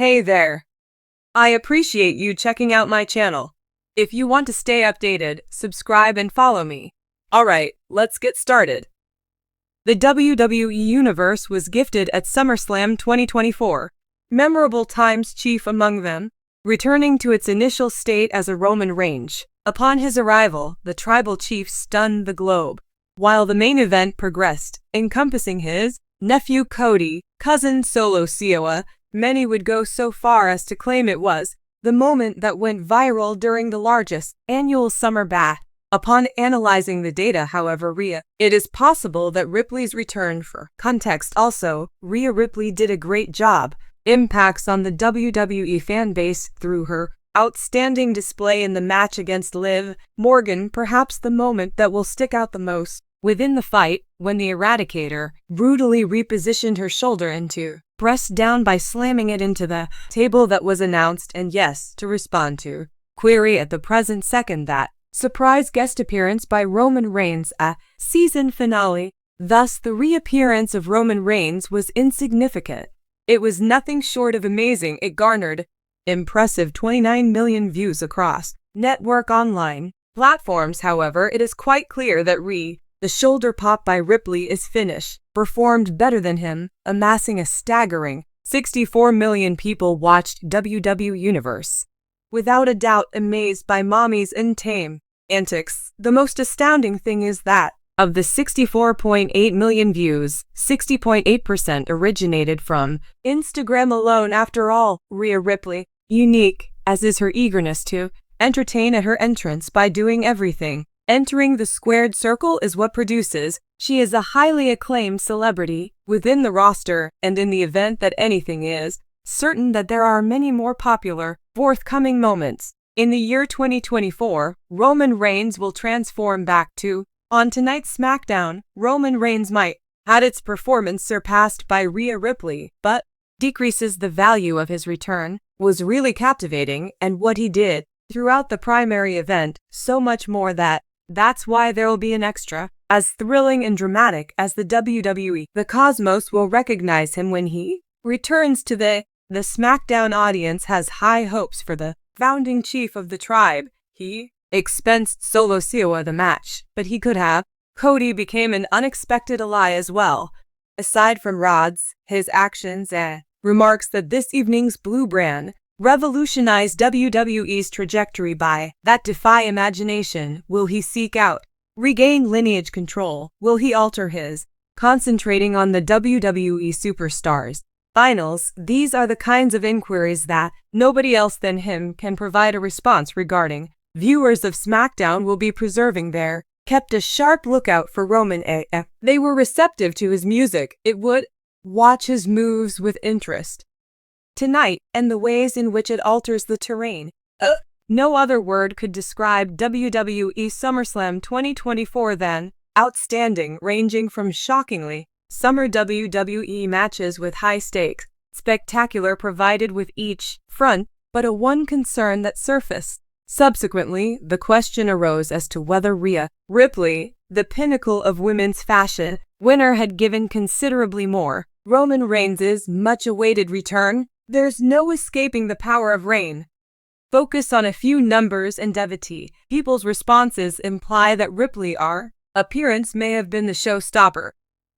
Hey there. I appreciate you checking out my channel. If you want to stay updated, subscribe and follow me. Alright, let's get started. The WWE Universe was gifted at SummerSlam 2024. Memorable times chief among them, returning to its initial state as a Roman Reigns. Upon his arrival, the tribal chief stunned the globe, while the main event progressed, encompassing his nephew Cody, cousin Solo Sikoa. Many would go so far as to claim it was the moment that went viral during the largest annual summer bash. Upon analyzing the data, however, it is possible that Ripley's return. For context also, Rhea Ripley did a great job. Impacts on the WWE fanbase through her outstanding display in the match against Liv Morgan, perhaps the moment that will stick out the most. Within the fight, when the Eradicator brutally repositioned her shoulder into pressed down by slamming it into the table that was announced, and yes, to respond to query at the present second that surprise guest appearance by Roman Reigns at season finale. Thus, the reappearance of Roman Reigns was insignificant. It was nothing short of amazing. It garnered impressive 29 million views across network online platforms. However, it is quite clear that the shoulder pop by Ripley is finished, performed better than him, amassing a staggering 64 million people watched WWE Universe. Without a doubt amazed by Mommy's untamed antics. The most astounding thing is that, of the 64.8 million views, 60.8% originated from Instagram alone. After all, Rhea Ripley, unique as is her eagerness to entertain at her entrance by doing everything. Entering the squared circle is what produces. She is a highly acclaimed celebrity within the roster, and in the event that anything is certain, that there are many more popular forthcoming moments. In the year 2024, Roman Reigns will transform back to on tonight's SmackDown. Roman Reigns might had its performance surpassed by Rhea Ripley, but decreases the value of his return. Was really captivating, and what he did throughout the primary event, so much more that's why there'll be an extra. As thrilling and dramatic as the WWE, the Cosmos will recognize him when he returns to the SmackDown. Audience has high hopes for the founding chief of the tribe. He expensed Solo Sikoa the match, but he could have. Cody became an unexpected ally as well. Aside from Rhodes, his actions and remarks that this evening's blue brand revolutionized WWE's trajectory by that defy imagination. Will he seek out, regain lineage control? Will he alter his, concentrating on the WWE superstars? Finals, these are the kinds of inquiries that nobody else than him can provide a response regarding. Viewers of SmackDown will be preserving their kept a sharp lookout for Roman AF. They were receptive to his music. It would watch his moves with interest tonight, and the ways in which it alters the terrain. No other word could describe WWE SummerSlam 2024 than outstanding, ranging from shockingly summer WWE matches with high stakes, spectacular provided with each front, but a one concern that surfaced. Subsequently, the question arose as to whether Rhea Ripley, the pinnacle of women's fashion, winner, had given considerably more. Roman Reigns' much-awaited return. There's no escaping the power of Reign. Focus on a few numbers and devotee. People's responses imply that Ripley's appearance may have been the showstopper.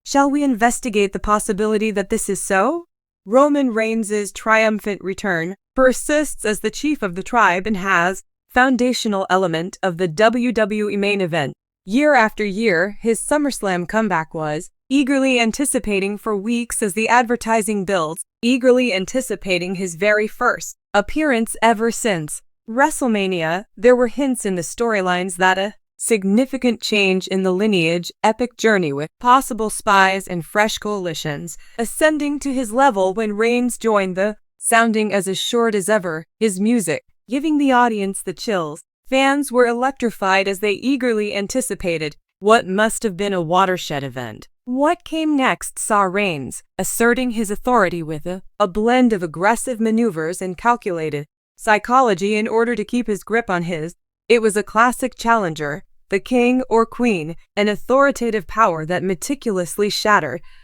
Shall we investigate the possibility that this is so? Roman Reigns' triumphant return persists as the chief of the tribe and has foundational element of the WWE main event. Year after year, his SummerSlam comeback was eagerly anticipating for weeks as the advertising builds, eagerly anticipating his very first appearance ever since WrestleMania. There were hints in the storylines that a significant change in the lineage, epic journey with possible spies and fresh coalitions, ascending to his level when Reigns joined the sounding as assured as ever, his music giving the audience the chills. Fans were electrified as they eagerly anticipated what must have been a watershed event. What came next saw Reigns asserting his authority with a blend of aggressive maneuvers and calculated psychology in order to keep his grip on his. It was a classic challenger, the king or queen, an authoritative power that meticulously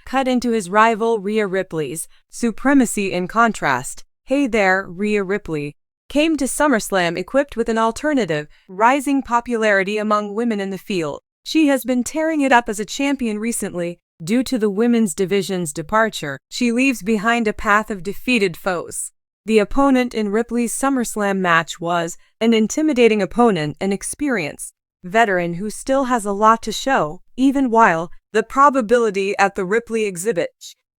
cut into his rival Rhea Ripley's supremacy. In contrast, Hey there, Rhea Ripley came to SummerSlam equipped with an alternative, rising popularity among women in the field. She has been tearing it up as a champion recently. Due to the women's division's departure, she leaves behind a path of defeated foes. The opponent in Ripley's SummerSlam match was an intimidating opponent, an experienced veteran who still has a lot to show, even while the probability at the Ripley exhibit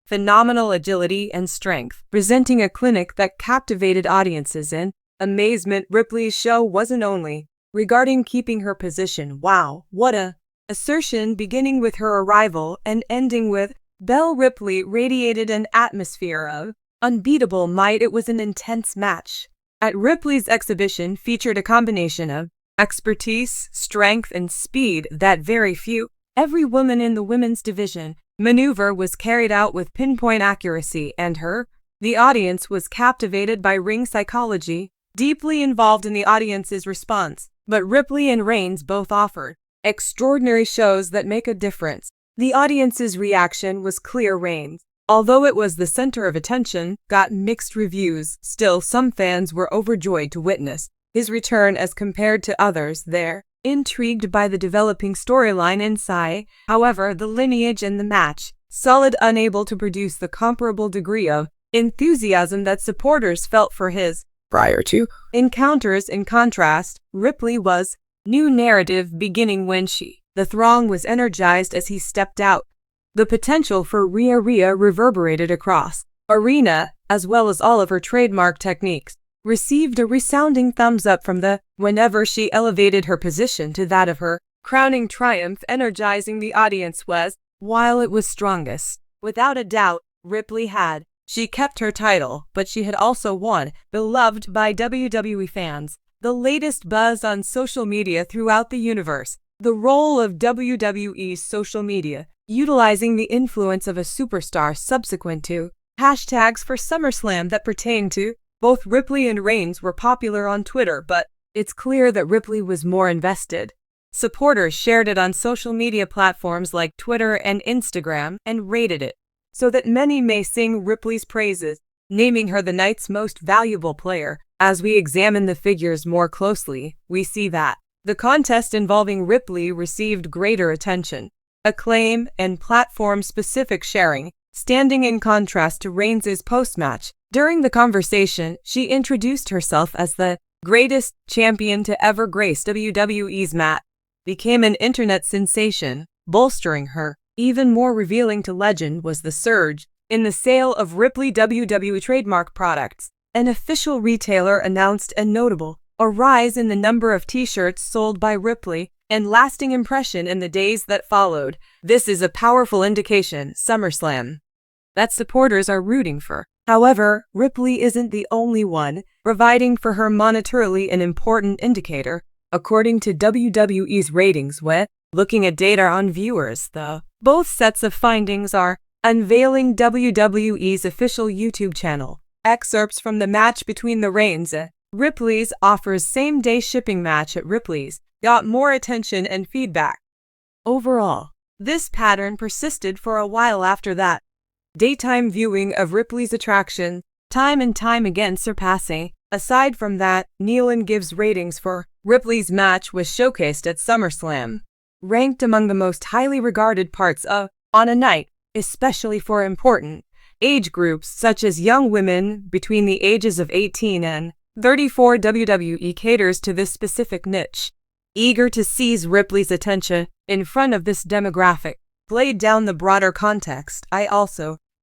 phenomenal agility and strength, presenting a clinic that captivated audiences in amazement. Ripley's show wasn't only regarding keeping her position. Wow, what a assertion! Beginning with her arrival and ending with Belle Ripley radiated an atmosphere of unbeatable might. It was an intense match. At Ripley's exhibition featured a combination of expertise, strength, and speed that very few, every woman in the women's division maneuver was carried out with pinpoint accuracy, and the audience was captivated by ring psychology, deeply involved in the audience's response. But Ripley and Reigns both offered extraordinary shows that make a difference. The audience's reaction was clear. Reigns, although it was the center of attention, got mixed reviews. Still, some fans were overjoyed to witness his return as compared to others. They're intrigued by the developing storyline inside. However, the lineage and the match, solid, unable to produce the comparable degree of enthusiasm that supporters felt for his prior to encounters. In contrast, Ripley was new narrative beginning when the throng was energized as he stepped out. The potential for Rhea reverberated across arena, as well as all of her trademark techniques received a resounding thumbs up from whenever she elevated her position to that of her crowning triumph. Energizing the audience was, while it was strongest, without a doubt, Ripley she kept her title, but she had also won, beloved by WWE fans. The latest buzz on social media throughout the universe. The role of WWE's social media, utilizing the influence of a superstar subsequent to hashtags for SummerSlam that pertain to both Ripley and Reigns were popular on Twitter, but it's clear that Ripley was more invested. Supporters shared it on social media platforms like Twitter and Instagram and rated it, so that many may sing Ripley's praises, naming her the night's most valuable player. As we examine the figures more closely, we see that the contest involving Ripley received greater attention, acclaim, and platform-specific sharing, standing in contrast to Reigns' post-match. During the conversation, she introduced herself as the greatest champion to ever grace WWE's mat, became an internet sensation, bolstering her. Even more revealing to legend was the surge in the sale of Ripley WWE trademark products. An official retailer announced a notable rise in the number of t-shirts sold by Ripley and lasting impression in the days that followed. This is a powerful indication, SummerSlam, that supporters are rooting for. However, Ripley isn't the only one providing for her monetarily an important indicator. According to WWE's ratings, looking at data on viewers, both sets of findings are unveiling WWE's official YouTube channel. Excerpts from the match between the Reigns Ripley's offers same-day shipping match at Ripley's got more attention and feedback. Overall, this pattern persisted for a while after that. Daytime viewing of Ripley's attraction, time and time again surpassing. Aside from that, Nealon gives ratings for Ripley's match was showcased at SummerSlam, ranked among the most highly regarded parts on a night, especially for important age groups such as young women between the ages of 18 and 34. WWE caters to this specific niche, eager to seize Ripley's attention in front of this demographic. Played down the broader context,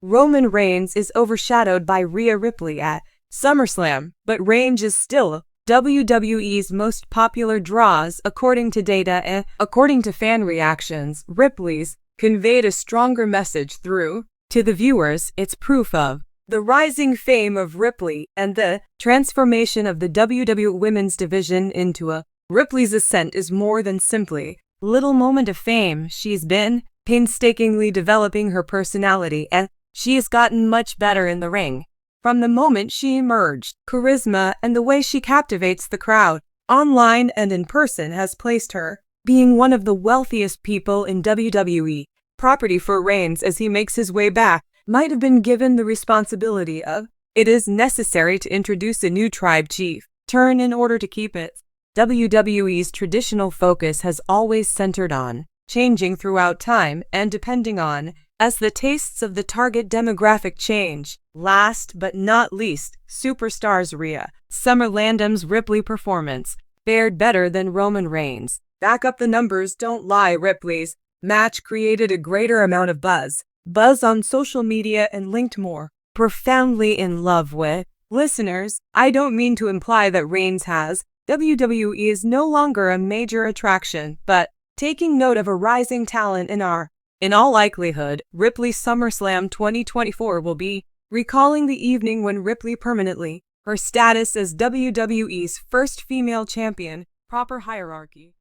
Roman Reigns is overshadowed by Rhea Ripley at SummerSlam, but Reigns is still WWE's most popular draws according to data and according to fan reactions. Ripley's conveyed a stronger message through to the viewers. It's proof of the rising fame of Ripley and the transformation of the WWE women's division into a Ripley's ascent is more than simply little moment of fame. She's been painstakingly developing her personality, and she has gotten much better in the ring. From the moment she emerged, charisma and the way she captivates the crowd, online and in person, has placed her being one of the wealthiest people in WWE. Property for Reigns as he makes his way back might have been given the responsibility of it is necessary to introduce a new tribe chief turn in order to keep it. WWE's traditional focus has always centered on changing throughout time and depending on as the tastes of the target demographic change. Last but not least, superstars Rhea. SummerSlam's Ripley performance fared better than Roman Reigns. Back up the numbers don't lie. Ripley's match created a greater amount of buzz on social media and linked more profoundly in love with listeners. I don't mean to imply that Reigns has WWE is no longer a major attraction, but taking note of a rising talent in all likelihood, Ripley's SummerSlam 2024 will be recalling the evening when Ripley permanently her status as WWE's first female champion, proper hierarchy.